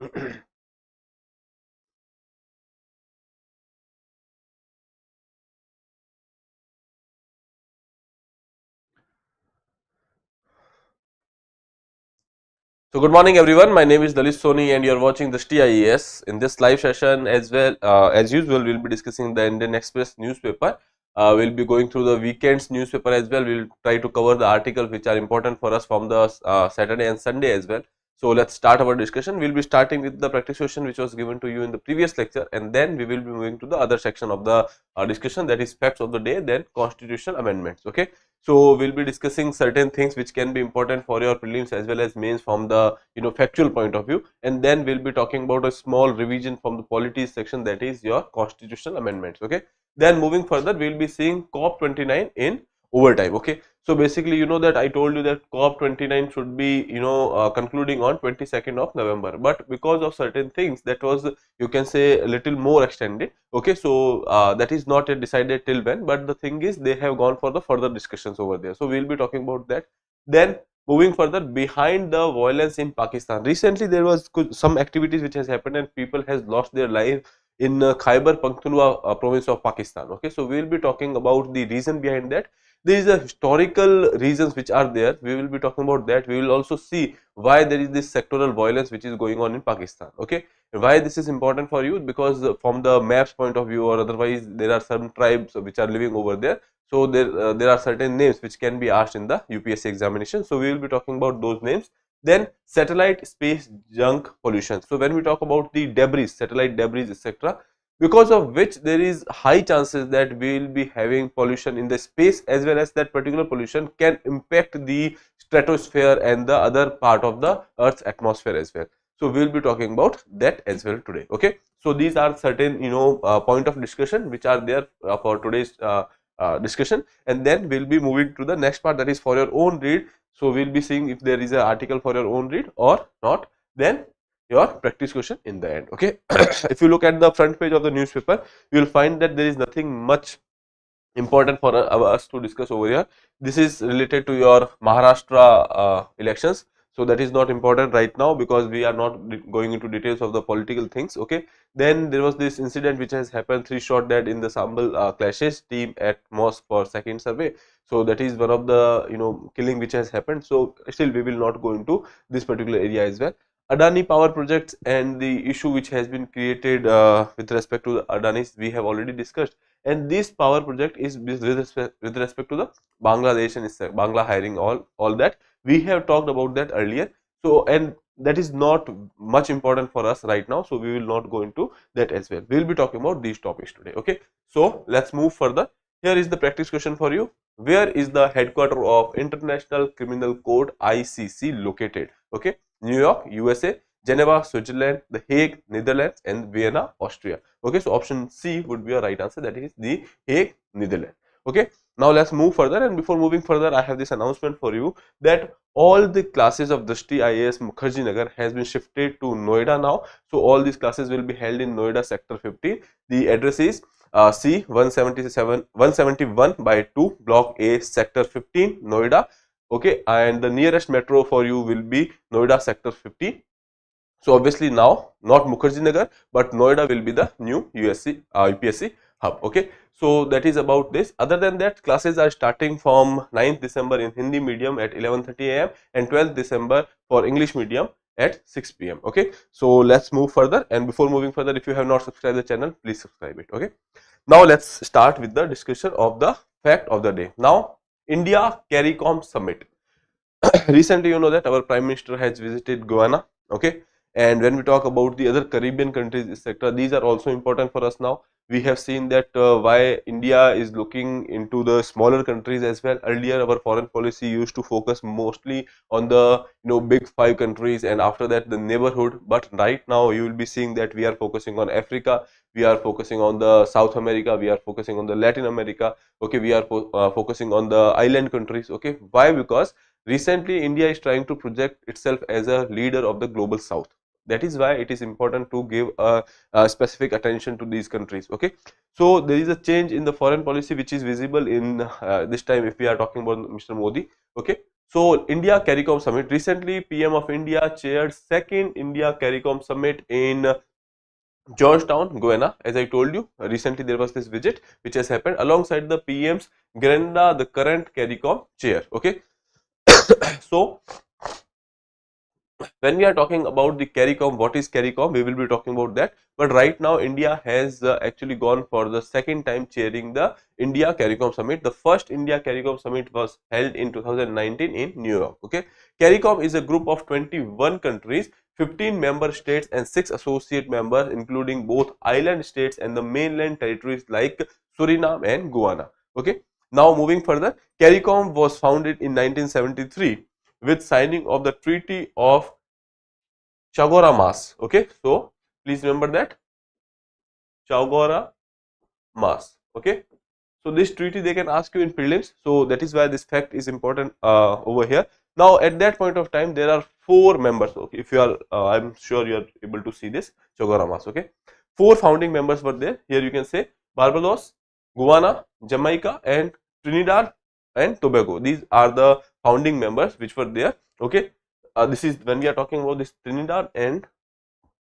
So good morning everyone, my name is Lalit Soni and you are watching Drishti IAS. In this live session as well as usual, we will be discussing the Indian Express newspaper. We will be going through the weekend's newspaper as well. We will try to cover the articles which are important for us from the Saturday and Sunday as well. So let's start our discussion. We will be starting with the practice question which was given to you in the previous lecture, and then we will be moving to the other section of the discussion, that is facts of the day, then constitutional amendments. Okay. So we'll be discussing certain things which can be important for your prelims as well as mains from the factual point of view, and then we'll be talking about a small revision from the polities section, that is your constitutional amendments. Okay. Then moving further, we'll be seeing COP29 in overtime. Okay. So basically, you know that I told you that COP29 should be concluding on 22nd of November, but because of certain things that was, you can say, a little more extended. Okay, so that is not yet decided till when, but the thing is they have gone for the further discussions over there. So we'll be talking about that. Then moving further, behind the violence in Pakistan, recently there was some activities which has happened and people has lost their life in Khyber Pakhtunkhwa province of Pakistan. Okay, so we will be talking about the reason behind that. There is a historical reasons which are there. We will be talking about that. We will also see why there is this sectoral violence which is going on in Pakistan. Okay, why this is important for you, because from the maps point of view or otherwise there are some tribes which are living over there. So there are certain names which can be asked in the UPSC examination. So we will be talking about those names. Then satellite space junk pollution. So when we talk about the debris, satellite debris, etc., because of which there is high chances that we will be having pollution in the space, as well as that particular pollution can impact the stratosphere and the other part of the Earth's atmosphere as well. So we will be talking about that as well today. Okay. So these are certain point of discussion which are there for today's discussion, and then we'll be moving to the next part, that is for your own read. So we'll be seeing if there is an article for your own read or not, then your practice question in the end. Okay. If you look at the front page of the newspaper, you will find that there is nothing much important for us to discuss over here. This is related to your Maharashtra elections. So that is not important right now because we are not going into details of the political things. Okay. Then there was this incident which has happened, 3 shot dead in the Sambal clashes, team at mosque for second survey. So that is one of the killing which has happened. So still we will not go into this particular area as well. Adani power projects and the issue which has been created with respect to the Adanis, we have already discussed, and this power project is with respect to the Bangladesh and Bangla hiring, all that we have talked about that earlier. So and that is not much important for us right now, so we will not go into that as well. We will be talking about these topics today. Okay, so let's move further. Here is the practice question for you. Where is the headquarter of International Criminal Court ICC located? Okay, New York, USA, Geneva, Switzerland, The Hague, Netherlands, and Vienna, Austria. Okay, so option C would be a right answer, that is The Hague, Netherlands. Okay, now let's move further, and before moving further, I have this announcement for you that all the classes of Drishti IAS Mukherjee Nagar has been shifted to Noida now. So all these classes will be held in Noida sector 15. The address is C 171 by 2, block A, sector 15, Noida. Okay, and the nearest metro for you will be Noida sector 50. So obviously now not Mukherjee Nagar, but Noida will be the new UPSC hub. Okay, so that is about this. Other than that, classes are starting from 9th December in Hindi medium at 11:30 am and 12th December for English medium at 6 p.m. Okay, so let's move further, and before moving further, if you have not subscribed the channel, please subscribe it. Okay, now let's start with the discussion of the fact of the day. Now, India-CARICOM summit. Recently, you know that our Prime Minister has visited Guyana. Okay, and when we talk about the other Caribbean countries, etc., these are also important for us now. We have seen that why India is looking into the smaller countries as well. Earlier, our foreign policy used to focus mostly on the big 5 countries, and after that the neighborhood. But right now, you will be seeing that we are focusing on Africa, we are focusing on the South America, we are focusing on the Latin America. Okay, we are focusing on the island countries. Okay, why? Because recently India is trying to project itself as a leader of the global South. That is why it is important to give a specific attention to these countries. Okay, so there is a change in the foreign policy which is visible in this time if we are talking about Mr. Modi. Okay, So India-CARICOM summit, recently PM of India chaired second India-CARICOM summit in Georgetown, Guyana. As I told you, recently there was this visit which has happened alongside the PM's Granda, the current CARICOM chair. Okay, so when we are talking about the CARICOM, what is CARICOM? We will be talking about that. But right now, India has actually gone for the second time chairing the India CARICOM summit. The first India CARICOM summit was held in 2019 in New York. Okay, CARICOM is a group of 21 countries, 15 member states and 6 associate members, including both island states and the mainland territories like Suriname and Guyana. Okay, now moving further, CARICOM was founded in 1973 with signing of the Treaty of Chagoramas. Okay, so please remember that Chagoramas. Okay, so this treaty they can ask you in prelims. So that is why this fact is important over here. Now at that point of time there are 4 members. Okay, if you are, I'm sure you are able to see this Chagoramas. Okay, 4 founding members were there. Here you can say Barbados, Guyana, Jamaica, and Trinidad and Tobago. These are the founding members which were there. Okay, this is when we are talking about this Trinidad and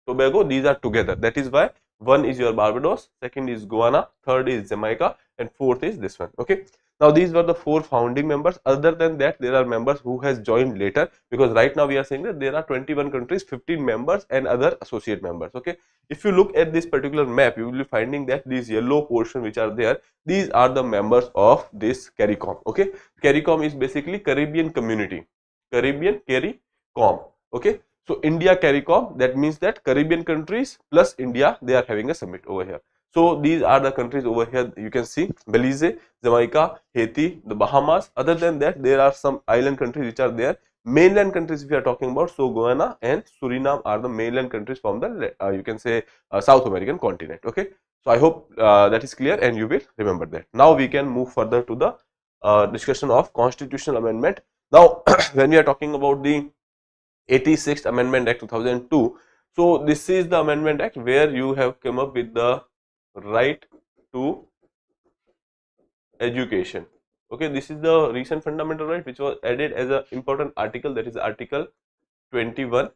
Tobago, these are together. That is why one is your Barbados, second is Guyana, third is Jamaica, and fourth is this one. Okay. Now these were the 4 founding members. Other than that, there are members who has joined later, because right now we are saying that there are 21 countries, 15 members, and other associate members. Okay. If you look at this particular map, you will be finding that these yellow portion which are there, these are the members of this CARICOM. Okay. CARICOM is basically Caribbean Community. Caribbean CARICOM. Okay. So India CARICOM, that means that Caribbean countries plus India, they are having a summit over here. So these are the countries over here. You can see Belize, Jamaica, Haiti, the Bahamas. Other than that, there are some island countries which are there. Mainland countries if we are talking about, so Guyana and Suriname are the mainland countries from the you can say South American continent. Okay. So I hope that is clear and you will remember that. Now we can move further to the discussion of constitutional amendment. Now when we are talking about the 86th Amendment Act 2002. So this is the Amendment Act where you have come up with the right to education. Okay, this is the recent fundamental right which was added as an important article, that is Article 21A.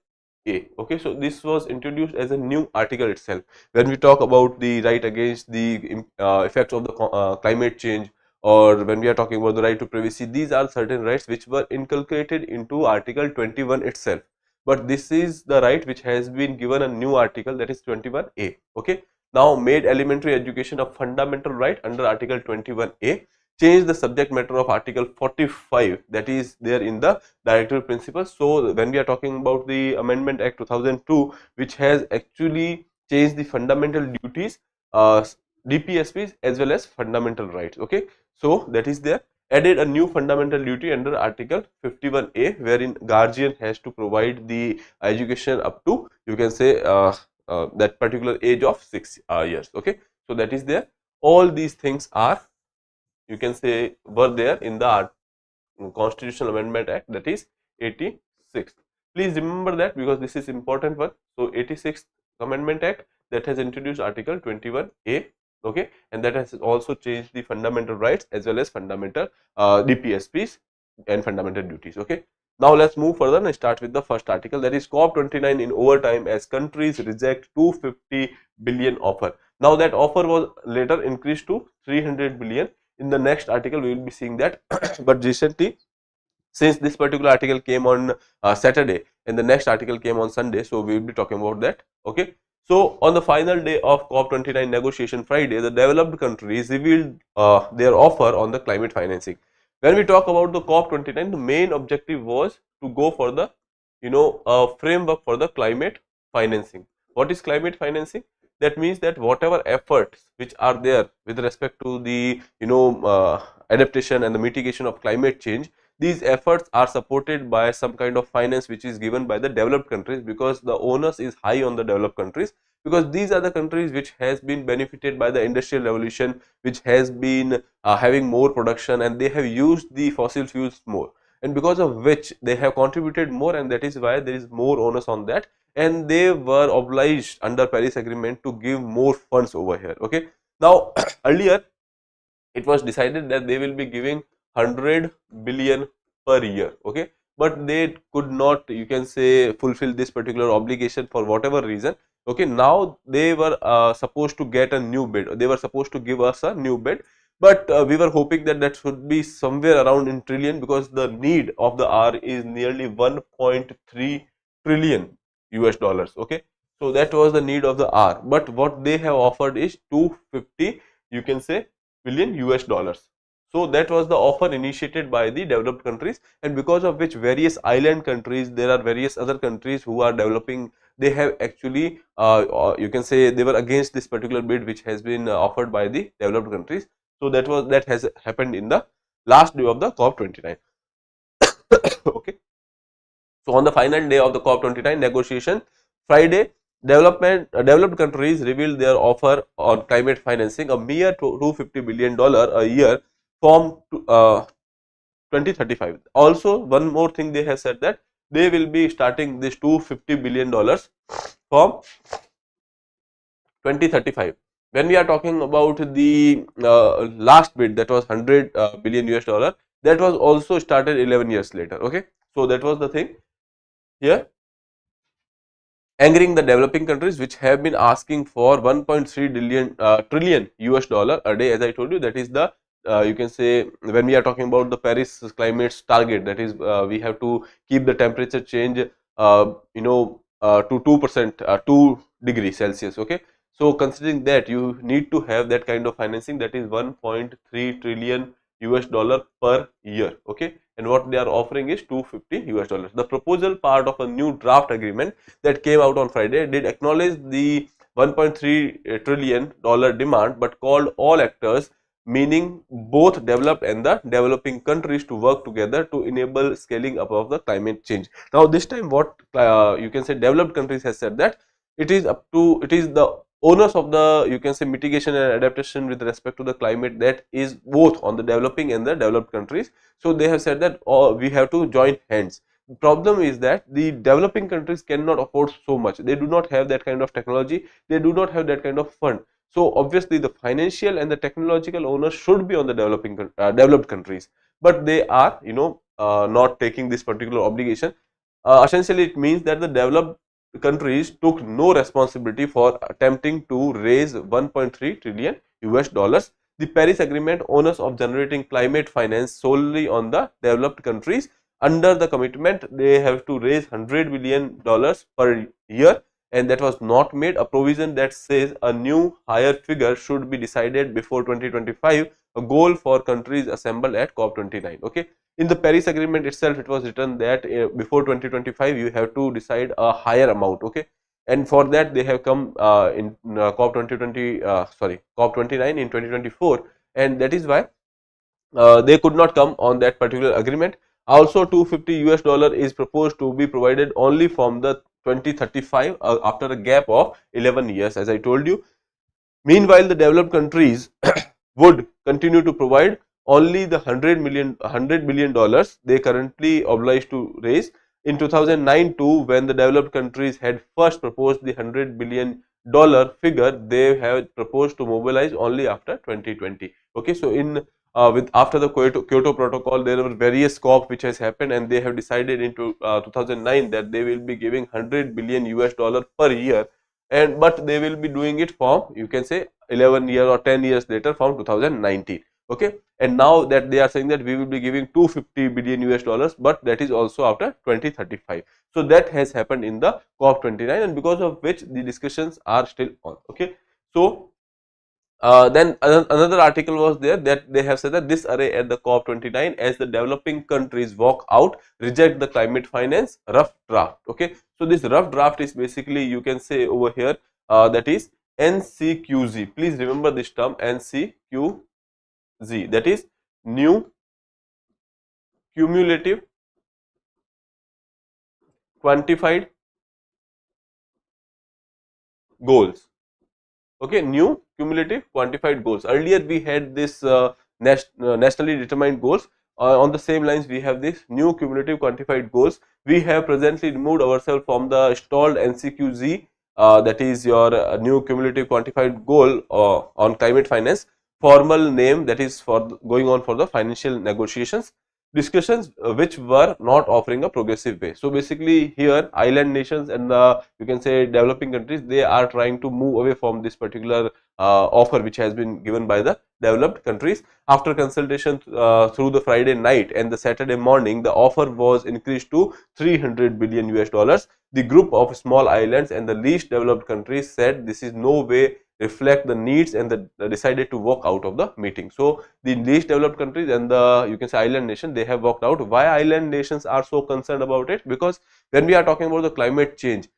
Okay, so this was introduced as a new article itself. When we talk about the right against the effects of the climate change, or when we are talking about the right to privacy, these are certain rights which were inculcated into Article 21 itself. But this is the right which has been given a new article, that is 21A. Okay, now made elementary education a fundamental right under Article 21A. Change the subject matter of Article 45, that is there in the directive principles. So when we are talking about the Amendment Act 2002, which has actually changed the fundamental duties, DPSPs as well as fundamental rights. Okay, so that is there. Added a new fundamental duty under Article 51A, wherein guardian has to provide the education up to, you can say, that particular age of 6 years. Okay, so that is there. All these things are, you can say, were there in the Constitutional Amendment Act, that is 86th. Please remember that because this is important one. So 86th Amendment Act that has introduced Article 21A. Okay, and that has also changed the fundamental rights as well as fundamental DPSPs and fundamental duties. Okay, now let's move further and start with the first article, that is COP29 in overtime as countries reject 250 billion offer. Now that offer was later increased to 300 billion. In the next article we will be seeing that but recently, since this particular article came on Saturday and the next article came on Sunday, so we will be talking about that. Okay, so on the final day of COP29 negotiation Friday, the developed countries revealed their offer on the climate financing. When we talk about the COP29, the main objective was to go for the framework for the climate financing. What is climate financing? That means that whatever efforts which are there with respect to the adaptation and the mitigation of climate change, these efforts are supported by some kind of finance which is given by the developed countries, because the onus is high on the developed countries, because these are the countries which has been benefited by the industrial revolution, which has been having more production, and they have used the fossil fuels more, and because of which they have contributed more, and that is why there is more onus on that, and they were obliged under Paris Agreement to give more funds over here. Okay, now earlier it was decided that they will be giving 100 billion per year. Okay, but they could not, you can say, fulfill this particular obligation for whatever reason. Okay, now they were supposed to get a new bid. They were supposed to give us a new bid, but we were hoping that that should be somewhere around in trillion, because the need of the hour is nearly 1.3 trillion US dollars. Okay, so that was the need of the hour, but what they have offered is 250, you can say, billion US dollars. So that was the offer initiated by the developed countries, and because of which various island countries, there are various other countries who are developing, they have actually you can say they were against this particular bid which has been offered by the developed countries. So that has happened in the last day of the COP29. Okay. So on the final day of the COP29 negotiation, Friday, developed countries revealed their offer on climate financing, a mere $250 billion a year from 2035. Also, one more thing they have said that they will be starting this $250 billion from 2035. When we are talking about the last bid, that was 100 billion US dollar, that was also started 11 years later. Okay, so that was the thing here, angering the developing countries which have been asking for 1.3 trillion US dollar a day. As I told you, that is the you can say, when we are talking about the Paris climate's target, that is we have to keep the temperature change to 2%, 2 degrees Celsius. Okay, so considering that, you need to have that kind of financing, that is 1.3 trillion US dollar per year. Okay, and what they are offering is 250 US dollars. The proposal, part of a new draft agreement that came out on Friday, did acknowledge the 1.3 trillion dollar demand, but called all actors, meaning both developed and the developing countries, to work together to enable scaling up of the climate change. Now this time, what you can say, developed countries has said that it is the owners of the, you can say, mitigation and adaptation with respect to the climate, that is both on the developing and the developed countries. So they have said that we have to join hands. The problem is that the developing countries cannot afford so much. They do not have that kind of technology. They do not have that kind of fund. So obviously, the financial and the technological owners should be on the developed countries, but they are, not taking this particular obligation. Essentially, it means that the developed countries took no responsibility for attempting to raise 1.3 trillion US dollars. The Paris Agreement owners of generating climate finance solely on the developed countries. Under the commitment, they have to raise $100 billion per year, and that was not made. A provision that says a new higher figure should be decided before 2025, a goal for countries assembled at COP29. Okay, in the Paris Agreement itself, it was written that before 2025 you have to decide a higher amount. Okay, and for that they have come in COP29 in 2024, and that is why they could not come on that particular agreement. Also, 250 US dollar is proposed to be provided only from the 2035, after a gap of 11 years, as I told you. Meanwhile, the developed countries would continue to provide only the $100 billion they currently obliged to raise. In 2009 too, when the developed countries had first proposed the $100 billion figure, they have proposed to mobilize only after 2020. Okay, so in with after the Kyoto Protocol, there were various COP which has happened, and they have decided into 2009 that they will be giving $100 billion US per year, and but they will be doing it from, you can say, 11 years or 10 years later, from 2019. Okay, and now that they are saying that we will be giving 250 billion US dollars, but that is also after 2035. So that has happened in the COP29, and because of which the discussions are still on. Okay, so then another article was there that they have said that this array at the COP29, as the developing countries walk out, reject the climate finance rough draft. Okay, so this rough draft is basically, you can say over here, that is NCQZ. Please remember this term, NCQZ, that is new cumulative quantified goals. Okay, new cumulative quantified goals. Earlier we had this nationally determined goals. On the same lines, we have this new cumulative quantified goals. We have presently removed ourselves from the stalled NCQZ, that is your new cumulative quantified goal on climate finance. Formal name, that is for going on for the financial negotiations. discussions which were not offering a progressive way. So basically here island nations and the, you can say, developing countries, they are trying to move away from this particular offer which has been given by the developed countries. After consultation through the Friday night and the Saturday morning, the offer was increased to 300 billion US dollars. The group of small islands and the least developed countries said this is no way reflect the needs, and decided to walk out of the meeting. So the least developed countries and the, you can say, island nation, they have walked out. Why island nations are so concerned about it? Because when we are talking about the climate change,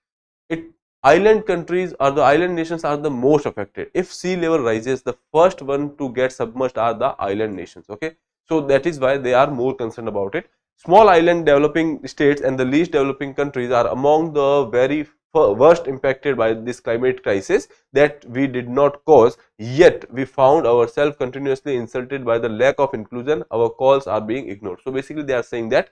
it island countries or the island nations are the most affected. If sea level rises, the first one to get submerged are the island nations. Okay, so that is why they are more concerned about it. Small island developing states and the least developing countries are among the very worst impacted by this climate crisis that we did not cause, yet we found ourselves continuously insulted by the lack of inclusion. Our calls are being ignored. So basically they are saying that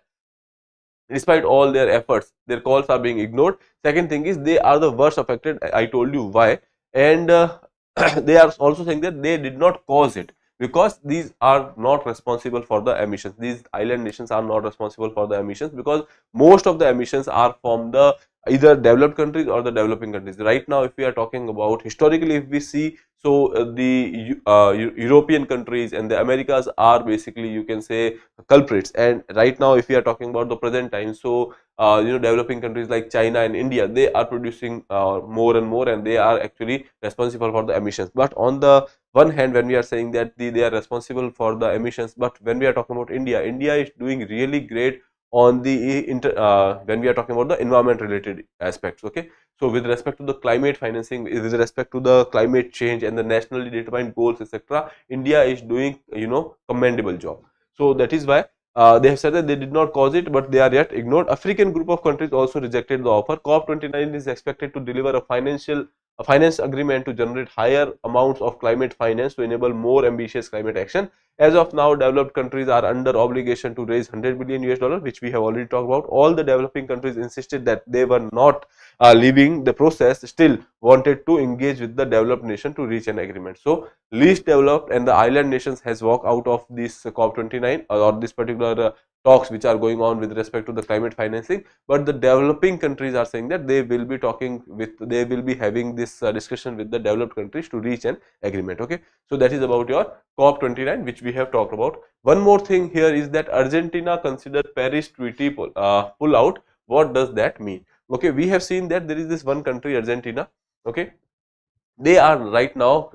despite all their efforts, their calls are being ignored. Second thing is they are the worst affected. I told you why. And they are also saying that they did not cause it, because these are not responsible for the emissions. These island nations are not responsible for the emissions, because most of the emissions are from the either developed countries or the developing countries. Right now, if we are talking about historically, if we see, so the European countries and the Americas are basically, you can say, culprits. And right now, if we are talking about the present time, so developing countries like China and India, they are producing more and more, and they are actually responsible for the emissions. But on the one hand, when we are saying that they are responsible for the emissions, but when we are talking about India, India is doing really great on the when we are talking about the environment related aspects. Okay, so with respect to the climate financing, with respect to the climate change and the nationally determined goals, etc., India is doing, commendable job. So that is why they have said that they did not cause it, but they are yet ignored. African group of countries also rejected the offer. COP29 is expected to deliver a finance agreement to generate higher amounts of climate finance to enable more ambitious climate action. As of now, developed countries are under obligation to raise 100 billion US dollars, which we have already talked about. All the developing countries insisted that they were not leaving the process, still wanted to engage with the developed nation to reach an agreement. So least developed and the island nations has walked out of this COP29 or this particular talks which are going on with respect to the climate financing. But the developing countries are saying that they will be they will be having this discussion with the developed countries to reach an agreement. Okay, so that is about your COP29, which we have talked about. One more thing here is that Argentina considered Paris Treaty pull out. What does that mean? Okay, we have seen that there is this one country, Argentina. Okay, they are right now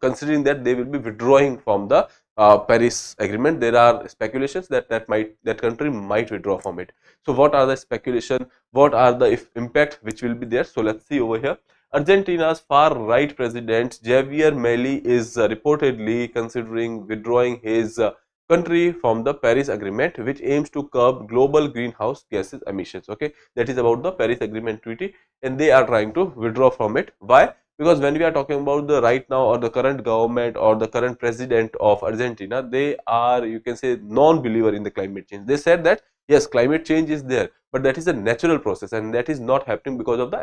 considering that they will be withdrawing from the Paris agreement. There are speculations that that country might withdraw from it. So what are the speculation, what are the impact which will be there? So let's see over here. Argentina's far right president Javier Milei is reportedly considering withdrawing his country from the Paris agreement, which aims to curb global greenhouse gases emissions. Okay, that is about the Paris agreement treaty, and they are trying to withdraw from it. Why? Because when we are talking about the right now or the current government or the current president of Argentina, they are, you can say, non-believer in the climate change. They said that yes, climate change is there, but that is a natural process and that is not happening because of the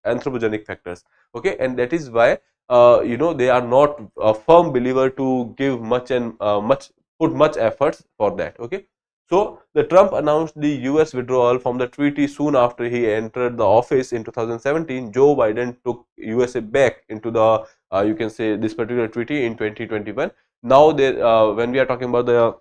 anthropogenic factors. Okay, and that is why they are not a firm believer to give much and put much efforts for that. Okay, so the Trump announced the US withdrawal from the treaty soon after he entered the office in 2017. Joe Biden took USA back into the you can say this particular treaty in 2021. Now when we are talking about the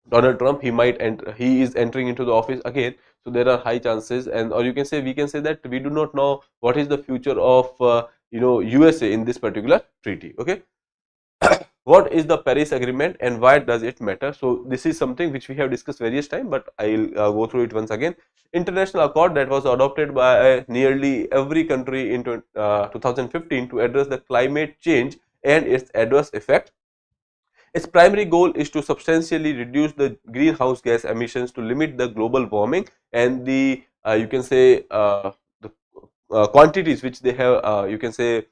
Donald Trump, he is entering into the office again. So there are high chances, and or you can say we can say that we do not know what is the future of USA in this particular treaty. Okay. What is the Paris agreement and why does it matter? So this is something which we have discussed various times, but I'll go through it once again. International accord that was adopted by nearly every country in 2015 to address the climate change and its adverse effect. Its primary goal is to substantially reduce the greenhouse gas emissions to limit the global warming, and the you can say the quantities which they have you can say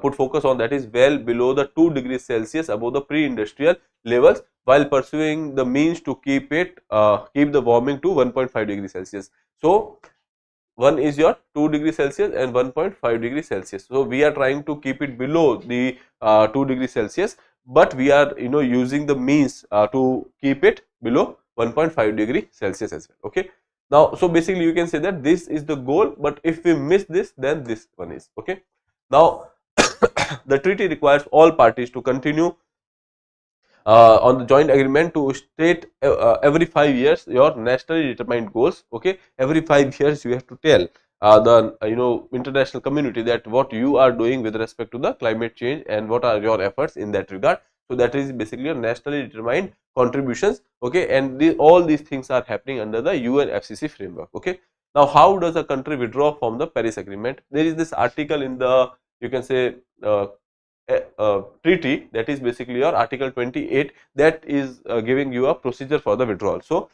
put focus on, that is well below the 2 degrees Celsius above the pre-industrial levels, while pursuing the means to keep the warming to 1.5 degrees Celsius. So one is your 2 degrees Celsius and 1.5 degrees Celsius. So we are trying to keep it below the 2 degrees Celsius, but we are using the means to keep it below 1.5 degree Celsius as well. Okay. Now, so basically you can say that this is the goal, but if we miss this, then this one is okay. Now, the treaty requires all parties to continue on the joint agreement to state every 5 years your nationally determined goals. Okay, every 5 years you have to tell the international community that what you are doing with respect to the climate change and what are your efforts in that regard. So that is basically your nationally determined contributions. Okay, and all these things are happening under the UNFCCC framework. Okay, now how does a country withdraw from the Paris Agreement? There is this article in the, you can say, treaty, that is basically your article 28, that is giving you a procedure for the withdrawal. So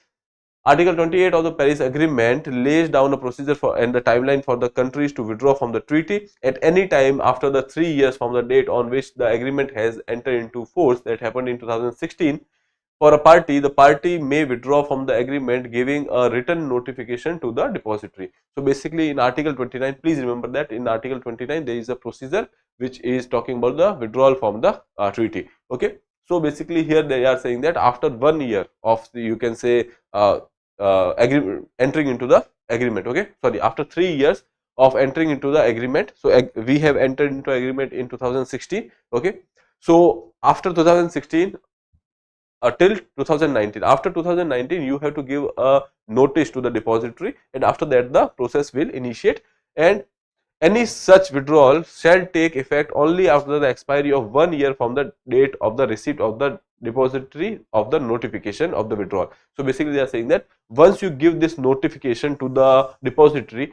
article 28 of the Paris Agreement lays down a procedure for and the timeline for the countries to withdraw from the treaty at any time after the 3 years from the date on which the agreement has entered into force. That happened in 2016. For a party, the party may withdraw from the agreement giving a written notification to the depository. So basically in article 29, please remember that in article 29 there is a procedure which is talking about the withdrawal from the treaty. Okay. So basically here they are saying that after 1 year of the, you can say, entering into the agreement, okay, sorry, after 3 years of entering into the agreement. So we have entered into agreement in 2016. Okay. So after 2016 till 2019, after 2019 you have to give a notice to the depository, and after that the process will initiate, and any such withdrawal shall take effect only after the expiry of 1 year from the date of the receipt of the depository of the notification of the withdrawal. So basically they are saying that once you give this notification to the depository,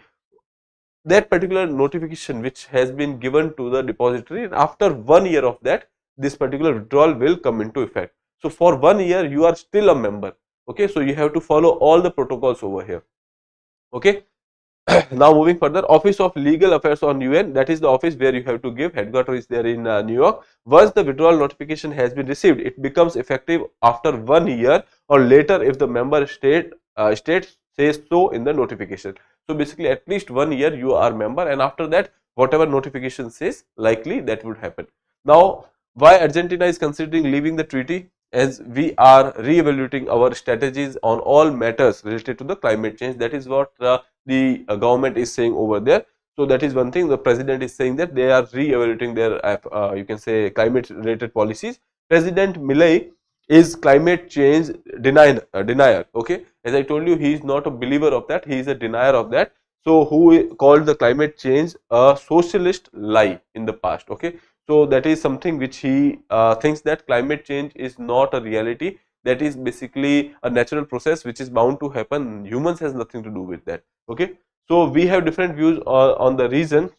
that particular notification which has been given to the depository, and after 1 year of that, this particular withdrawal will come into effect. So for 1 year you are still a member. Okay, so you have to follow all the protocols over here. Okay. Now moving further, Office of Legal Affairs on UN, that is the office where you have to give, headquarters is there in New York. Once the withdrawal notification has been received, it becomes effective after 1 year or later if the member state says so in the notification. So basically at least 1 year you are member, and after that whatever notification says, likely that would happen. Now why Argentina is considering leaving the treaty? As we are re-evaluating our strategies on all matters related to the climate change. That is what the government is saying over there. So that is one thing. The president is saying that they are re-evaluating their you can say climate related policies. President Milei is climate change denier. Okay, as I told you, he is not a believer of that, he is a denier of that. So who called the climate change a socialist lie in the past. Okay, so that is something which he thinks that climate change is not a reality, that is basically a natural process which is bound to happen, humans has nothing to do with that. Okay, so we have different views on the reason.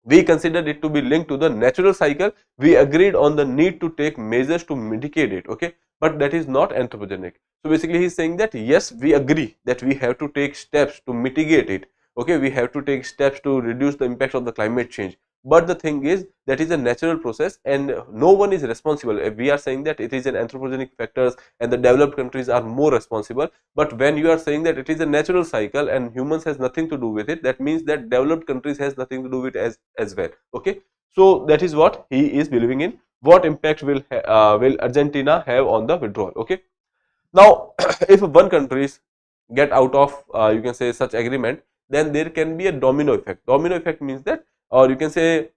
We considered it to be linked to the natural cycle. We agreed on the need to take measures to mitigate it. Okay, but that is not anthropogenic. So basically he is saying that yes, we agree that we have to take steps to mitigate it. Okay, we have to take steps to reduce the impact of the climate change, but the thing is that is a natural process and no one is responsible. If we are saying that it is an anthropogenic factors and the developed countries are more responsible, but when you are saying that it is a natural cycle and humans has nothing to do with it, that means that developed countries has nothing to do with it as well. Okay, so that is what he is believing in. What impact will Argentina have on the withdrawal? Okay, now if one countries get out of you can say such agreement, then there can be a domino effect. Domino effect means that, or you can say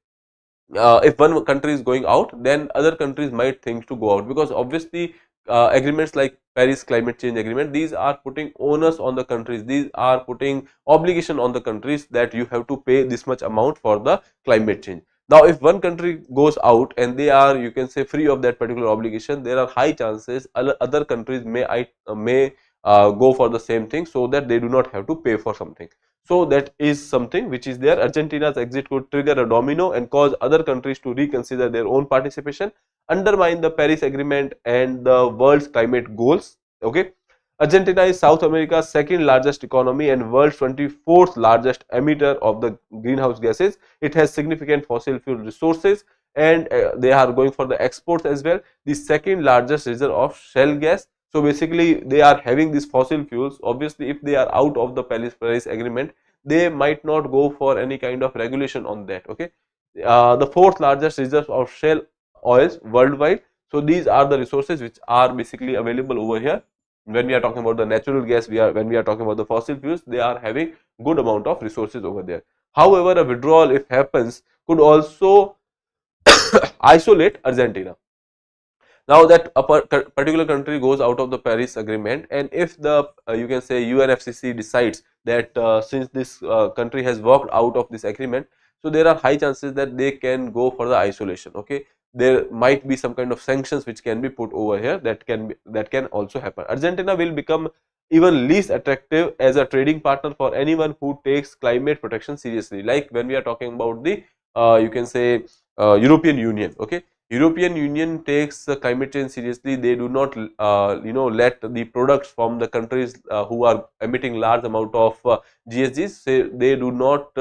if one country is going out, then other countries might think to go out, because obviously agreements like Paris Climate Change Agreement, these are putting onus on the countries, these are putting obligation on the countries that you have to pay this much amount for the climate change. Now if one country goes out and they are, you can say, free of that particular obligation, there are high chances other countries may go for the same thing, so that they do not have to pay for something. So that is something which is there. Argentina's exit could trigger a domino and cause other countries to reconsider their own participation, undermine the Paris Agreement and the world's climate goals. Okay, Argentina is South America's second largest economy and world's 24th largest emitter of the greenhouse gases. It has significant fossil fuel resources and they are going for the exports as well. The second largest reserve of shale gas. So basically they are having these fossil fuels. Obviously if they are out of the Paris Agreement, they might not go for any kind of regulation on that. Okay, the fourth largest reserve of shale oils worldwide. So these are the resources which are basically available over here. when we are talking about the natural gas, when we are talking about the fossil fuels, they are having good amount of resources over there. However, a withdrawal if happens could also isolate Argentina. Now that a particular country goes out of the Paris Agreement, and if the you can say UNFCCC decides that since this country has walked out of this agreement, so there are high chances that they can go for the isolation. Okay, there might be some kind of sanctions which can be put over here, that can also happen. Argentina will become even least attractive as a trading partner for anyone who takes climate protection seriously. Like when we are talking about the you can say European Union. Okay, European Union takes climate change seriously. They do not, let the products from the countries who are emitting large amount of GHGs. Say they do not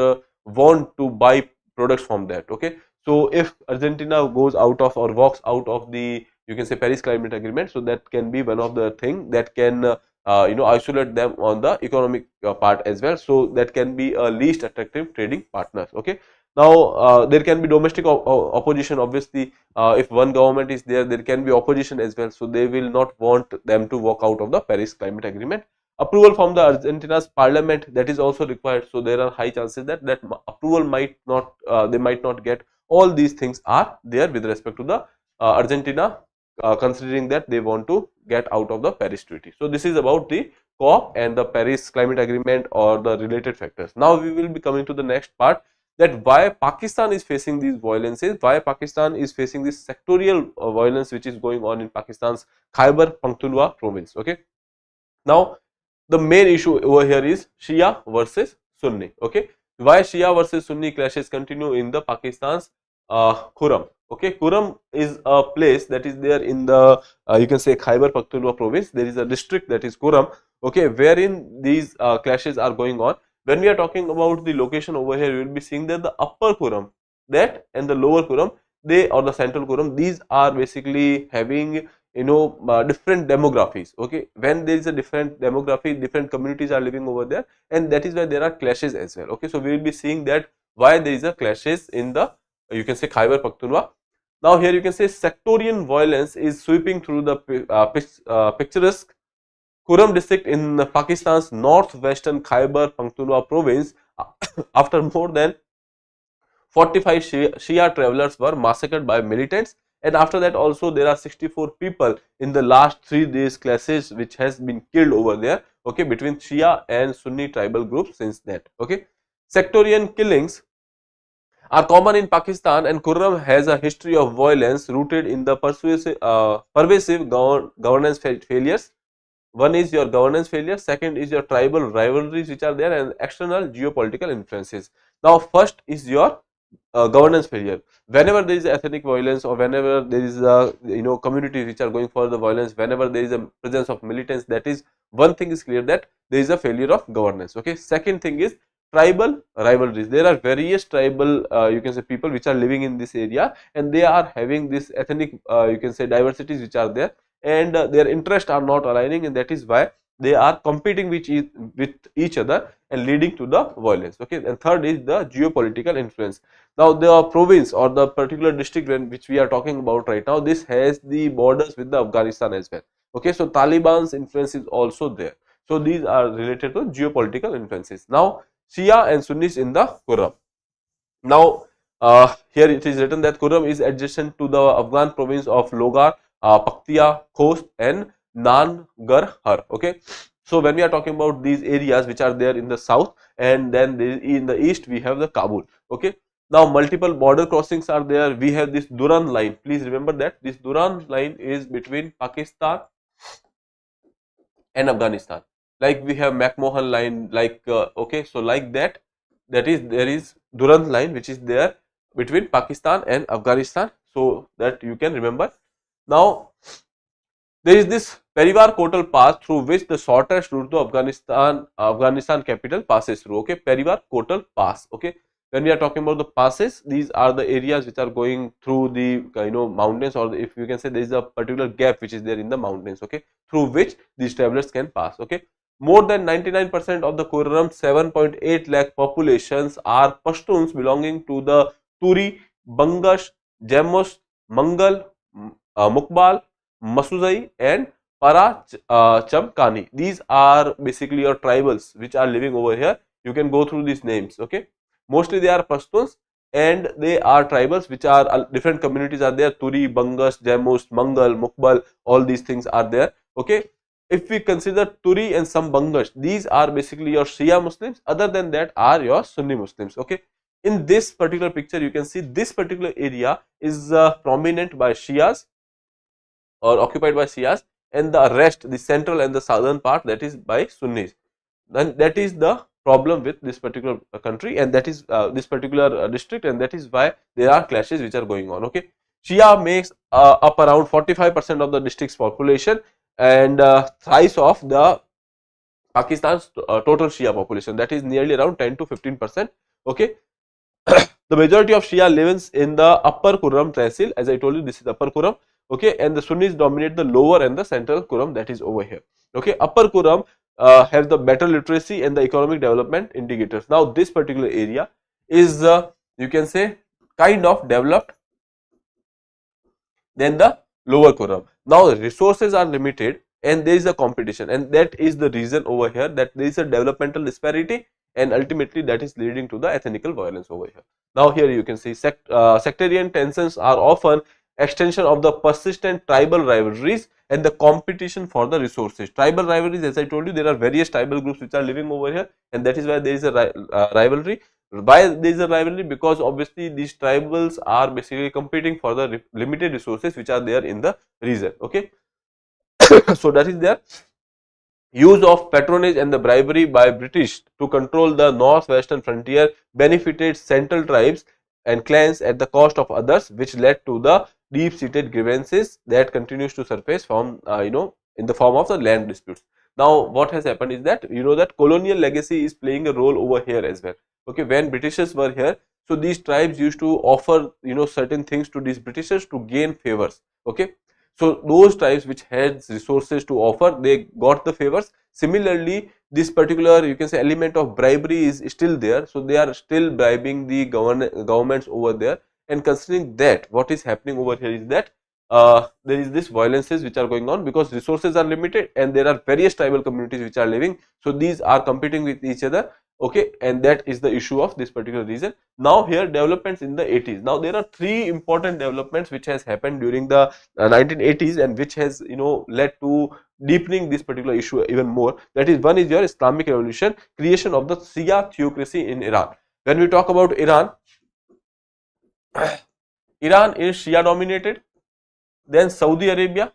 want to buy products from that. Okay, so if Argentina goes out of or walks out of the, you can say, Paris Climate Agreement, so that can be one of the thing that can isolate them on the economic part as well. So that can be a least attractive trading partners. Okay. Now there can be domestic opposition. Obviously, if one government is there, there can be opposition as well. So they will not want them to walk out of the Paris Climate Agreement. Approval from the Argentina's parliament, that is also required. So there are high chances that approval might not, they might not get. All these things are there with respect to the Argentina, considering that they want to get out of the Paris Treaty. So this is about the COP and the Paris Climate Agreement or the related factors. Now we will be coming to the next part, that why Pakistan is facing these violences, why Pakistan is facing this sectorial violence which is going on in Pakistan's Khyber Pakhtunkhwa province. Okay, now the main issue over here is Shia versus Sunni. Okay, why Shia versus Sunni clashes continue in the Pakistan's Khurram. Okay, Khurram is a place that is there in the you can say Khyber Pakhtunkhwa province. There is a district that is Khurram. Okay, wherein these clashes are going on. When we are talking about the location over here, we will be seeing that the upper Khurram, that and the lower Khurram, they, or the central Khurram, these are basically having different demographies. Okay, when there is a different demography, different communities are living over there, and that is why there are clashes as well. Okay, so we will be seeing that why there is a clashes in the you can say Khyber Pakhtunkhwa. Now here you can say sectarian violence is sweeping through the picturesque Khurram district in Pakistan's northwestern Khyber Pakhtunkhwa province after more than 45 Shia travelers were massacred by militants, and after that also there are 64 people in the last 3 days clashes which has been killed over there. Okay, between Shia and Sunni tribal groups since that. Okay, sectarian killings are common in Pakistan, and Khurram has a history of violence rooted in the pervasive governance failures. One is your governance failure, second is your tribal rivalries which are there, and external geopolitical influences. Now first is your governance failure. Whenever there is ethnic violence, or whenever there is communities which are going for the violence, whenever there is a presence of militants, that is one thing is clear, that there is a failure of governance. Okay, second thing is tribal rivalries. There are various tribal you can say people which are living in this area, and they are having this ethnic you can say diversities which are there, and their interests are not aligning, and that is why they are competing with each other and leading to the violence. Okay, and third is the geopolitical influence. Now the province or the particular district which we are talking about right now, this has the borders with the Afghanistan as well. Okay, so Taliban's influence is also there. So these are related to geopolitical influences. Now Shia and Sunnis in the Khurram. Now here it is written that Khurram is adjacent to the Afghan province of Logar, Paktia, Khost and Nangarhar. Okay, so when we are talking about these areas which are there in the south, and then in the east we have the Kabul. Okay, now multiple border crossings are there. We have this Duran line. Please remember that this Duran line is between Pakistan and Afghanistan. Like we have McMahon line, like okay, so like that, that is there is Durand line which is there between Pakistan and Afghanistan, so that you can remember. Now there is this Parivar Kotal pass through which the shortest route to Afghanistan capital passes through. Okay, Parivar Kotal pass. Okay, when we are talking about the passes, these are the areas which are going through the mountains, or if you can say there is a particular gap which is there in the mountains. Okay, through which these travelers can pass. Okay, more than 99% of the Khurram 7.8 lakh populations are Pashtuns belonging to the Turi, Bangash, Jamos, Mangal, Mukbal, Masuzai and Parachamkani. These are basically your tribals which are living over here. You can go through these names. Okay, mostly they are Pashtuns and they are tribals which are different communities are there. Turi, Bangas, Jamus, Mangal, Mukbal, all these things are there. Okay, if we consider Turi and some Bangas, these are basically your Shia Muslims. Other than that are your Sunni Muslims. Okay, in this particular picture you can see this particular area is prominent by Shias or occupied by Shias, and the rest, the central and the southern part, that is by Sunnis. Then that is the problem with this particular country, and that is this particular district, and that is why there are clashes which are going on. Okay, Shia makes up around 45% of the district's population and thrice of the Pakistan's total Shia population, that is nearly around 10 to 15%. Okay, the majority of Shia lives in the upper Kurram Tehsil. As I told you, this is upper Kurram. Okay, and the Sunnis dominate the lower and the central Kurram, that is over here. Okay, upper Kurram have the better literacy and the economic development indicators. Now, this particular area is you can say kind of developed than the lower Kurram. Now, the resources are limited and there is a competition, and that is the reason over here that there is a developmental disparity, and ultimately that is leading to the ethnical violence over here. Now, here you can see sectarian tensions are often extension of the persistent tribal rivalries and the competition for the resources. Tribal rivalries, as I told you, there are various tribal groups which are living over here, and that is why there is a rivalry. Why there is a rivalry? Because obviously these tribals are basically competing for the limited resources which are there in the region. Okay, so that is there. Use of patronage and the bribery by British to control the northwestern frontier benefited central tribes and clans at the cost of others, which led to the deep-seated grievances that continues to surface from in the form of the land disputes. Now, what has happened is that that colonial legacy is playing a role over here as well. Okay, when Britishers were here, so these tribes used to offer certain things to these Britishers to gain favors. Okay, so those tribes which had resources to offer, they got the favors. Similarly, this particular you can say element of bribery is still there, so they are still bribing the governments over there. And considering that, what is happening over here is that there is this violences which are going on because resources are limited and there are various tribal communities which are living, so these are competing with each other. Okay, and that is the issue of this particular region. Now, here developments in the 80s. Now, there are three important developments which has happened during the 1980s and which has led to deepening this particular issue even more. That is, one is your Islamic Revolution, creation of the Shia theocracy in Iran. When we talk about Iran, Iran is Shia dominated, then Saudi Arabia,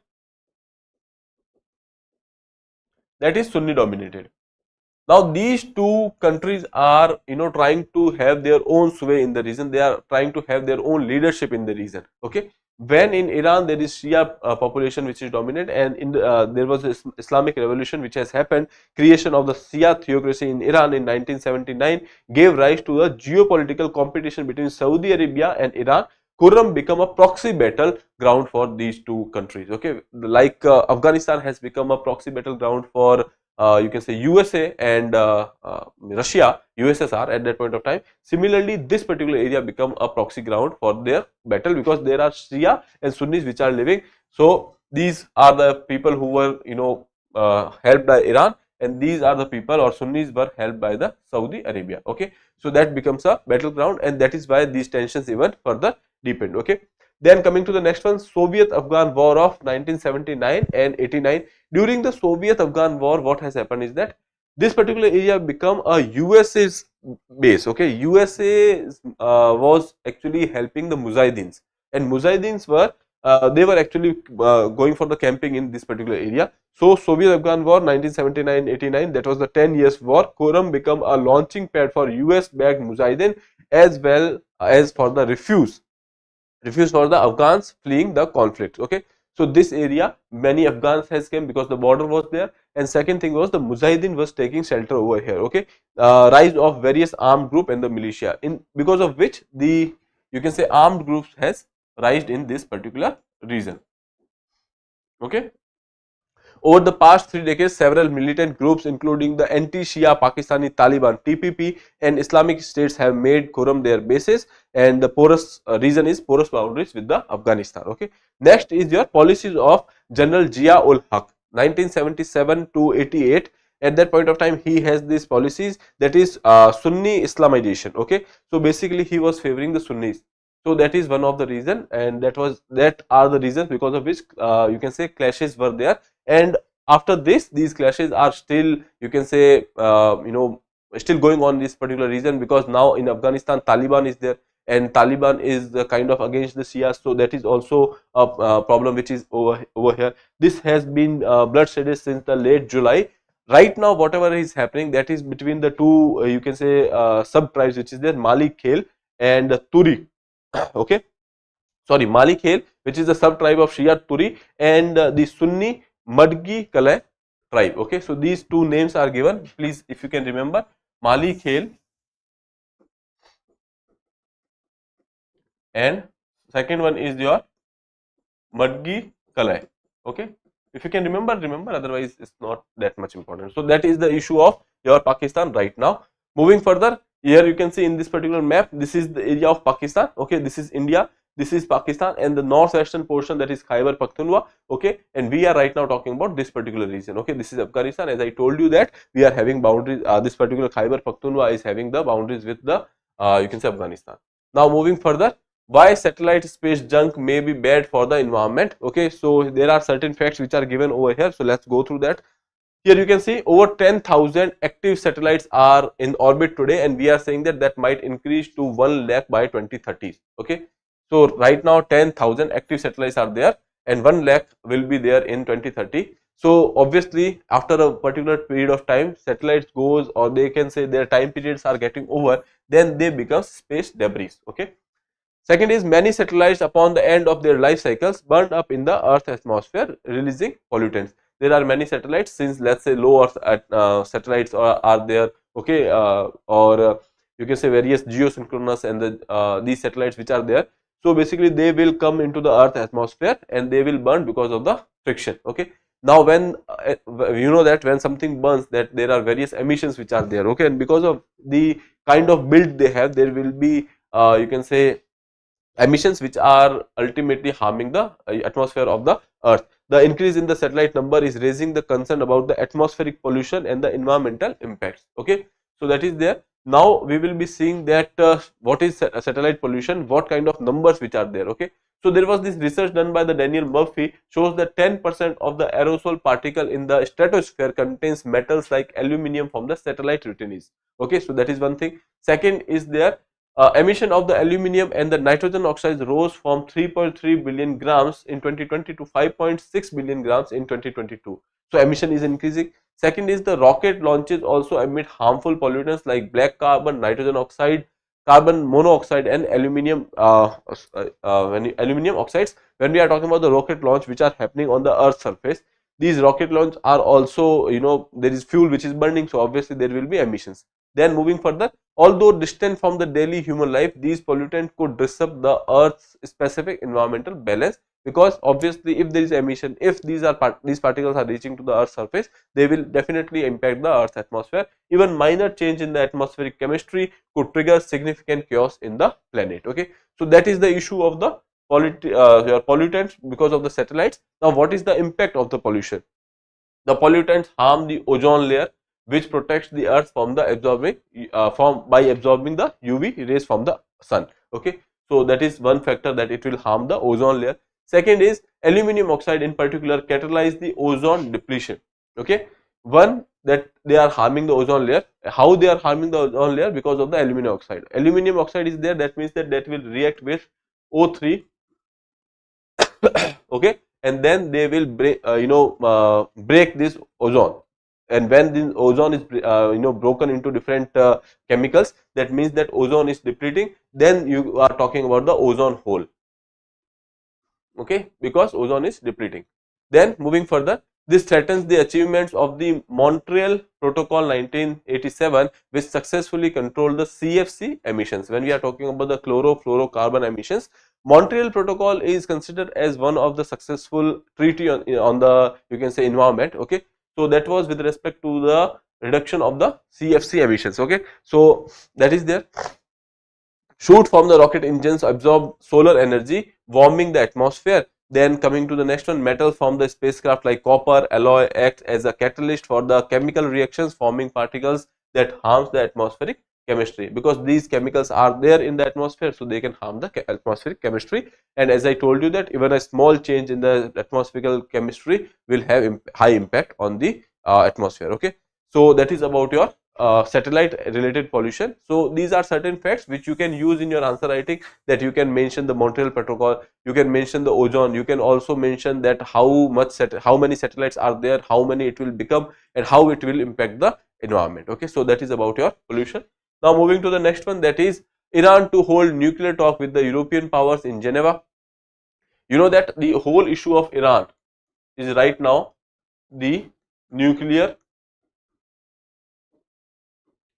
that is Sunni dominated. Now, these two countries are trying to have their own sway in the region. They are trying to have their own leadership in the region. Okay, when in Iran there is Shia population which is dominant, and in there was this Islamic Revolution which has happened. Creation of the Shia theocracy in Iran in 1979 gave rise to a geopolitical competition between Saudi Arabia and Iran. Qurram become a proxy battle ground for these two countries. Okay, like Afghanistan has become a proxy battle ground for you can say USA and Russia, USSR at that point of time. Similarly, this particular area become a proxy ground for their battle because there are Shia and Sunnis which are living. So these are the people who were helped by Iran, and these are the people or Sunnis were helped by the Saudi Arabia. Okay, so that becomes a battleground, and that is why these tensions even further deepened. Okay, then coming to the next one, Soviet-Afghan War of 1979 and 89. During the Soviet-Afghan War, what has happened is that this particular area become a USA's base. Okay, USA was actually helping the Mujahidins, and Mujahidins were they were actually going for the camping in this particular area. So, Soviet-Afghan War 1979-89, that was the 10 years war. Qurram become a launching pad for US-backed Mujahidin as well as for the refuse for the Afghans fleeing the conflict. Okay, so this area many Afghans has came because the border was there, and second thing was the Mujahideen was taking shelter over here. Okay, rise of various armed group and the militia, in because of which the you can say armed groups has rised in this particular region. Okay, over the past 3 decades, several militant groups including the anti-Shia Pakistani Taliban (TPP) and Islamic states have made Qurram their bases, and the porous region is porous boundaries with the Afghanistan. Okay, next is your policies of General Zia ul Haq. 1977 to 88. At that point of time, he has these policies, that is Sunni Islamization. Okay, so basically he was favoring the Sunnis. So that is one of the reason, and that are the reasons because of which you can say clashes were there. And after this, these clashes are still, you can say, still going on this particular reason, because now in Afghanistan Taliban is there, and Taliban is kind of against the Shias. So that is also a problem which is over here. This has been bloodshed since the late July. Right now, whatever is happening, that is between the two, you can say, sub tribes, which is there, Mali Khel and Turi. Okay, sorry, Mali Khel, which is the sub tribe of Shia Turi, and the Sunni Madgi Kalai tribe. Okay, so these two names are given. Please, if you can remember, Mali Khel and second one is your Madgi Kalai. Okay, if you can remember, remember, otherwise it's not that much important. So that is the issue of your Pakistan right now. Moving further, here you can see in this particular map, this is the area of Pakistan. Okay, this is India, this is Pakistan, and the northwestern portion, that is Khyber Pakhtunkhwa. Okay, and we are right now talking about this particular region. Okay, this is Afghanistan. As I told you that we are having boundaries, this particular Khyber Pakhtunkhwa is having the boundaries with the you can say Afghanistan. Now moving further, why satellite space junk may be bad for the environment. Okay, so there are certain facts which are given over here, so let's go through that. Here you can see over 10,000 active satellites are in orbit today, and we are saying that that might increase to 1 lakh by 2030. Okay, so right now 10,000 active satellites are there, and 1 lakh will be there in 2030. So obviously after a particular period of time, satellites goes, or they can say their time periods are getting over, then they become space debris. Okay, second is many satellites upon the end of their life cycles burned up in the Earth's atmosphere, releasing pollutants. There are many satellites, since let's say low Earth satellites are there. Okay, or you can say various geosynchronous and these satellites which are there. So basically they will come into the Earth atmosphere and they will burn because of the friction. Okay, now when you know that when something burns, that there are various emissions which are there. Okay, and because of the kind of build they have, there will be you can say emissions which are ultimately harming the atmosphere of the Earth. The increase in the satellite number is raising the concern about the atmospheric pollution and the environmental impacts. Okay, so that is there. Now we will be seeing that what is satellite pollution, what kind of numbers which are there. Okay, so there was this research done by the Daniel Murphy, shows that 10% of the aerosol particle in the stratosphere contains metals like aluminium from the satellite routines. Okay, so that is one thing. Second is there, emission of the aluminium and the nitrogen oxides rose from 3.3 billion grams in 2020 to 5.6 billion grams in 2022. So emission is increasing. Second is the rocket launches also emit harmful pollutants like black carbon, nitrogen oxide, carbon monoxide, and aluminium aluminium oxides. When we are talking about the rocket launch which are happening on the Earth's surface, these rocket launch are also, there is fuel which is burning, so obviously there will be emissions. Then moving further, although distant from the daily human life, these pollutants could disrupt the Earth's specific environmental balance, because obviously if there is emission, if these particles are reaching to the Earth's surface, they will definitely impact the Earth's atmosphere. Even minor change in the atmospheric chemistry could trigger significant chaos in the planet. Okay, so that is the issue of the pollutants because of the satellites. Now what is the impact of the pollution? The pollutants harm the ozone layer, which protects the Earth from the absorbing by absorbing the UV rays from the sun. Okay, so that is one factor, that it will harm the ozone layer. Second is aluminium oxide in particular catalyze the ozone depletion. Okay, one, that they are harming the ozone layer. How they are harming the ozone layer? Because of the aluminium oxide. Aluminium oxide is there, that means that will react with O3. Okay, and then they will break break this ozone, and when this ozone is broken into different chemicals, that means that ozone is depleting, then you are talking about the ozone hole. Okay, because ozone is depleting. Then moving further, this threatens the achievements of the Montreal Protocol 1987, which successfully controlled the CFC emissions. When we are talking about the chlorofluorocarbon emissions, Montreal Protocol is considered as one of the successful treaty on the, you can say, environment. Okay, so that was with respect to the reduction of the CFC emissions. Okay, so that is there. Shoot from the rocket engines absorb solar energy, warming the atmosphere. Then coming to the next one, metals from the spacecraft like copper alloy act as a catalyst for the chemical reactions forming particles that harms the atmospheric chemistry, because these chemicals are there in the atmosphere, so they can harm the atmospheric chemistry. And as I told you that even a small change in the atmospheric chemistry will have high impact on the atmosphere. Okay, so that is about your satellite related pollution. So these are certain facts which you can use in your answer writing, that you can mention the Montreal Protocol, you can mention the ozone, you can also mention that how many satellites are there, how many it will become, and how it will impact the environment. Okay, so that is about your pollution. Now moving to the next one, that is Iran to hold nuclear talk with the European powers in Geneva. You know that the whole issue of Iran is right now the nuclear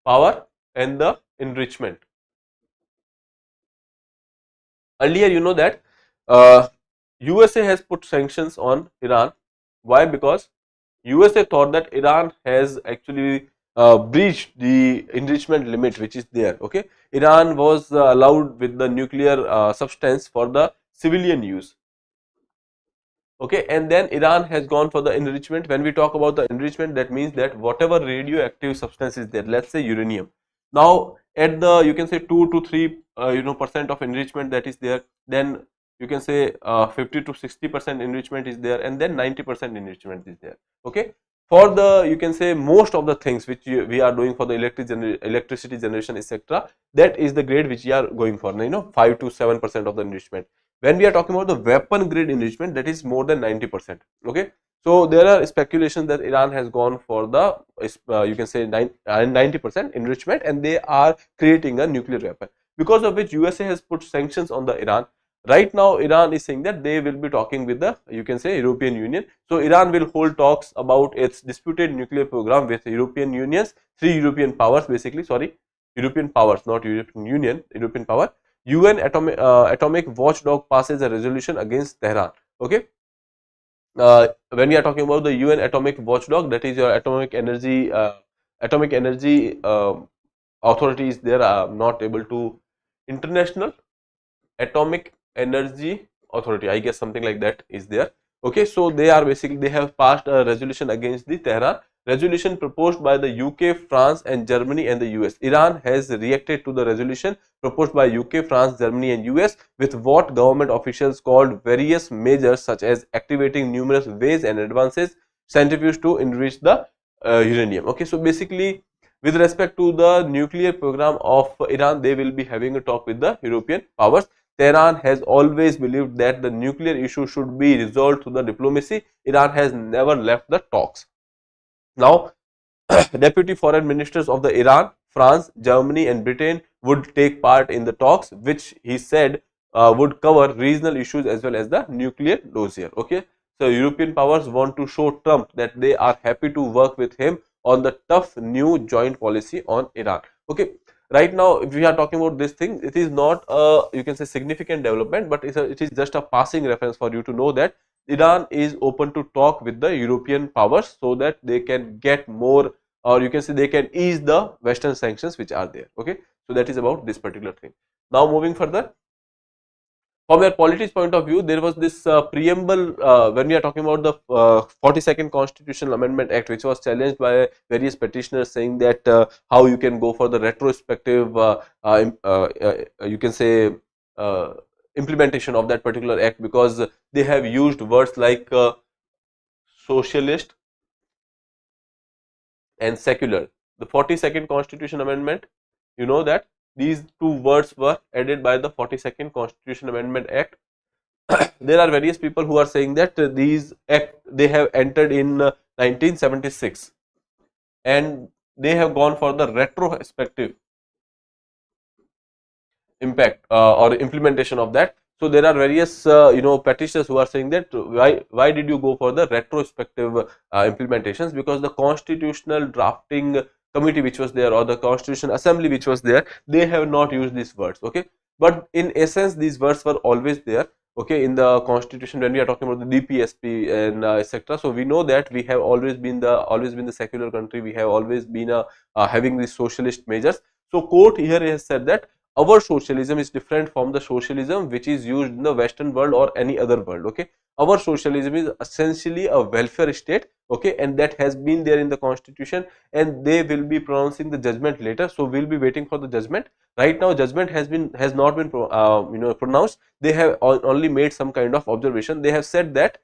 power and the enrichment. Earlier, you know that USA has put sanctions on Iran. Why? Because USA thought that Iran has actually breached the enrichment limit which is there. Okay, Iran was allowed with the nuclear substance for the civilian use. Okay, and then Iran has gone for the enrichment. When we talk about the enrichment, that means that whatever radioactive substance is there, let's say uranium, now at the, you can say 2 to 3 percent of enrichment that is there, then you can say 50 to 60% enrichment is there, and then 90% enrichment is there. Okay, for the, you can say most of the things which we are doing for the electricity generation etc., that is the grade which we are going for, 5 to 7% of the enrichment. When we are talking about the weapon grade enrichment, that is more than 90%. Okay, so there are speculations that Iran has gone for the you can say 90% enrichment, and they are creating a nuclear weapon, because of which USA has put sanctions on the Iran. Right now Iran is saying that they will be talking with the, you can say, European Union. So Iran will hold talks about its disputed nuclear program with European Unions, 3 European powers basically, sorry, European powers, not European Union, European power. UN atomic watchdog passes a resolution against Tehran. Okay, when we are talking about the UN atomic watchdog, that is your atomic energy authorities, they are not able to, International Atomic Energy Authority, I guess something like that is there. Okay, so they are basically, they have passed a resolution against the Tehran. Resolution proposed by the UK, France and Germany and the US. Iran has reacted to the resolution proposed by UK, France, Germany and US with what government officials called various measures, such as activating numerous ways and advances centrifuges to enrich the uranium. Okay, so basically with respect to the nuclear program of Iran, they will be having a talk with the European powers. Tehran has always believed that the nuclear issue should be resolved through the diplomacy. Iran has never left the talks. Now, deputy foreign ministers of the Iran, France, Germany and Britain would take part in the talks, which he said would cover regional issues as well as the nuclear dossier. Okay, so European powers want to show Trump that they are happy to work with him on the tough new joint policy on Iran. Okay, right now if we are talking about this thing, it is not a, you can say, significant development, but it is just a passing reference for you to know that Iran is open to talk with the European powers so that they can get more, or you can say they can ease the Western sanctions which are there. Okay, so that is about this particular thing. Now moving further, from a politics point of view, there was this preamble when we are talking about the 42nd Constitutional Amendment Act, which was challenged by various petitioners, saying that how you can go for the retrospective, you can say, implementation of that particular act, because they have used words like socialist and secular. The 42nd Constitution Amendment, you know that these two words were added by the 42nd Constitution Amendment Act. There are various people who are saying that these act, they have entered in 1976 and they have gone for the retrospective impact or implementation of that. So there are various petitioners who are saying that why did you go for the retrospective implementations, because the constitutional drafting committee which was there, or the constitutional assembly which was there, they have not used these words. Okay, but in essence these words were always there. Okay, in the constitution, when we are talking about the DPSP and etc. So we know that we have always been the secular country, we have always been having these socialist measures. So court here has said that our socialism is different from the socialism which is used in the Western world or any other world. Okay, our socialism is essentially a welfare state. Okay, and that has been there in the constitution, and they will be pronouncing the judgment later. So we'll be waiting for the judgment. Right now, judgment has not been pronounced. They have only made some kind of observation. They have said that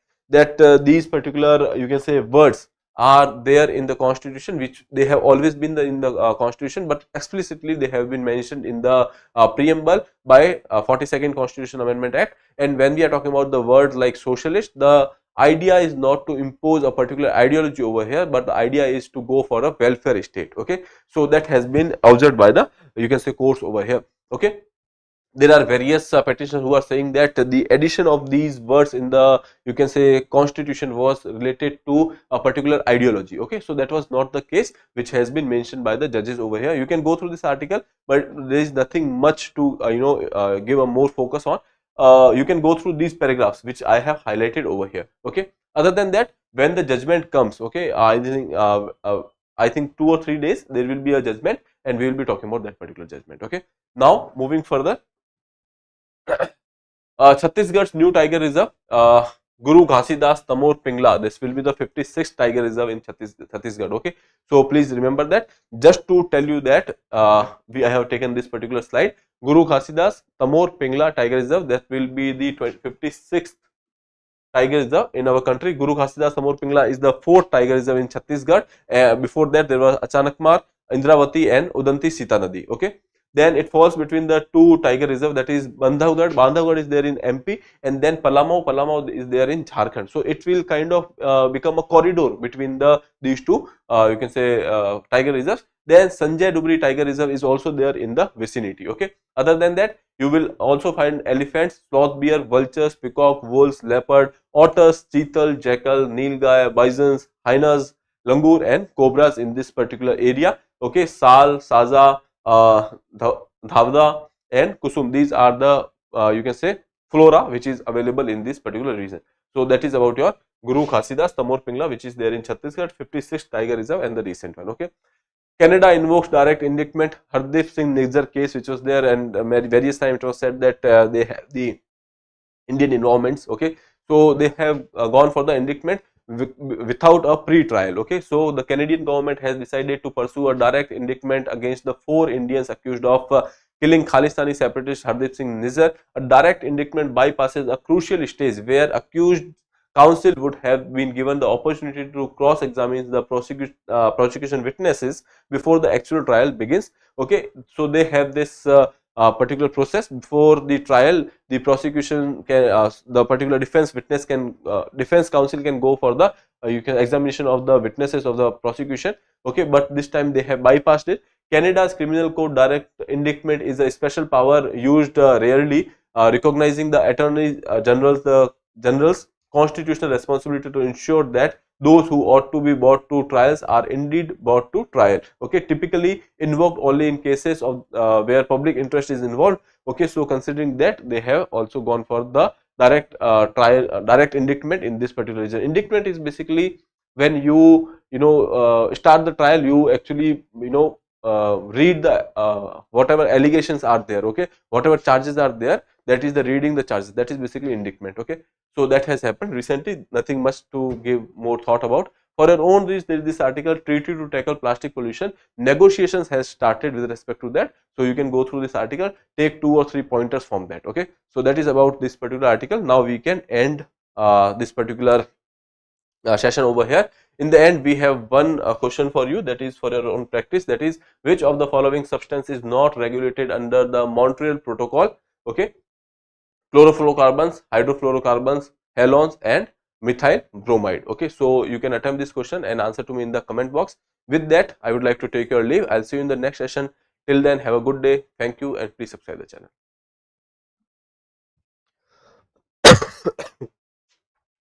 these particular, you can say, words are there in the constitution, which they have always been in the constitution, but explicitly they have been mentioned in the preamble by 42nd Constitution Amendment Act. And when we are talking about the words like socialist, the idea is not to impose a particular ideology over here, but the idea is to go for a welfare state. Okay, so that has been observed by the, you can say, courts over here. Okay, there are various petitions who are saying that the addition of these words in the, you can say, constitution was related to a particular ideology. Okay, so that was not the case which has been mentioned by the judges over here. You can go through this article, but there is nothing much to give a more focus on. You can go through these paragraphs which I have highlighted over here. Okay, other than that, when the judgment comes, okay, I think 2 or 3 days there will be a judgment, and we will be talking about that particular judgment. Okay, now moving further, Chhattisgarh's new tiger reserve, Guru Ghasidas Tamor Pingla. This will be the 56th tiger reserve in Chhattisgarh. Okay, so please remember that. Just to tell you that I have taken this particular slide. Guru Ghasidas Tamor Pingla tiger reserve. That will be the 56th tiger reserve in our country. Guru Ghasidas Tamor Pingla is the 4th tiger reserve in Chhattisgarh. Before that, there was Achanakmar, Indravati, and Udanti Sita Nadi. Okay. Then it falls between the two tiger reserve, that is Bandhavgarh. Bandhavgarh is there in MP, and then Palamau is there in Jharkhand. So it will kind of become a corridor between these two, you can say, tiger reserves. Then Sanjay Dubri tiger reserve is also there in the vicinity. Okay. Other than that, you will also find elephants, sloth bear, vultures, peacock, wolves, leopard, otters, cheetal, jackal, nilgai, bisons, hyenas, langur, and cobras in this particular area. Okay, Sal, Saza, Dhavda, and Kusum. These are the, you can say, flora which is available in this particular region. So that is about your Guru Ghasidas Tamor Pingla, which is there in Chhattisgarh, 56th tiger reserve, and the recent one. Okay. Canada invokes direct indictment. Hardeep Singh Nijjar case, which was there, and various times it was said that they have the Indian involvements. Okay, so they have gone for the indictment without a pre-trial. Okay, so the Canadian government has decided to pursue a direct indictment against the 4 Indians accused of killing Khalistani separatist Hardeep Singh Nijjar. A direct indictment bypasses a crucial stage where accused counsel would have been given the opportunity to cross-examine the prosecution witnesses before the actual trial begins. Okay, so they have this particular process before the trial. The prosecution can, the particular defense witness can, defense counsel can go for the you can examination of the witnesses of the prosecution. Okay, but this time they have bypassed it. Canada's criminal code direct indictment is a special power used rarely, recognizing the attorney general's constitutional responsibility to ensure that those who ought to be brought to trials are indeed brought to trial. Okay, typically invoked only in cases of where public interest is involved. Okay, so considering that, they have also gone for the direct direct indictment in this particular region. Indictment is basically when you start the trial, you actually read the whatever allegations are there. Okay, whatever charges are there, that is the reading the charges. That is basically indictment. Okay, so that has happened recently. Nothing much to give more thought about. For your own reach, there is this article, Treaty to Tackle Plastic Pollution. Negotiations has started with respect to that. So you can go through this article, take 2 or 3 pointers from that. Okay, so that is about this particular article. Now we can end this particular session over here. In the end, we have one question for you, that is for your own practice, that is, which of the following substance is not regulated under the Montreal Protocol? Okay, chlorofluorocarbons, hydrofluorocarbons, halogens, and methyl bromide. Okay, so you can attempt this question and answer to me in the comment box. With that, I would like to take your leave. I'll see you in the next session. Till then, have a good day. Thank you, and please subscribe the channel.